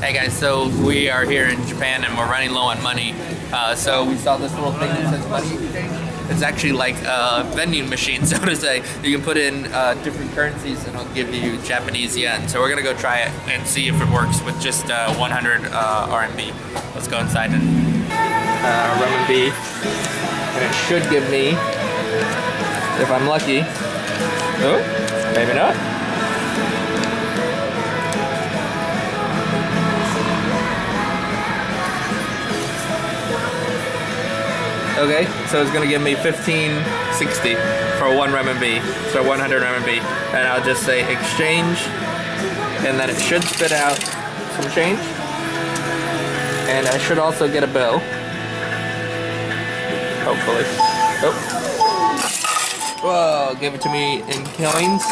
Hey guys, so we are here in Japan and we're running low on money. So we saw this little thing that says money exchange. It's actually like a vending machine, so to say. You can put in different currencies and it'll give you Japanese yen. So we're gonna go try it and see if it works with just 100 RMB. Let's go inside and renminbi. And it should give me, if I'm lucky, oh, maybe not. Okay, so it's gonna give me 1560 for 1 renminbi, so 100 renminbi. And I'll just say exchange, and then it should spit out some change. And I should also get a bill. Hopefully. Oh. Whoa, give it to me in coins.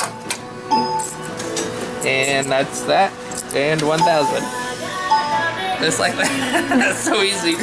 And that's that. And 1,000. Just like that. That's so easy.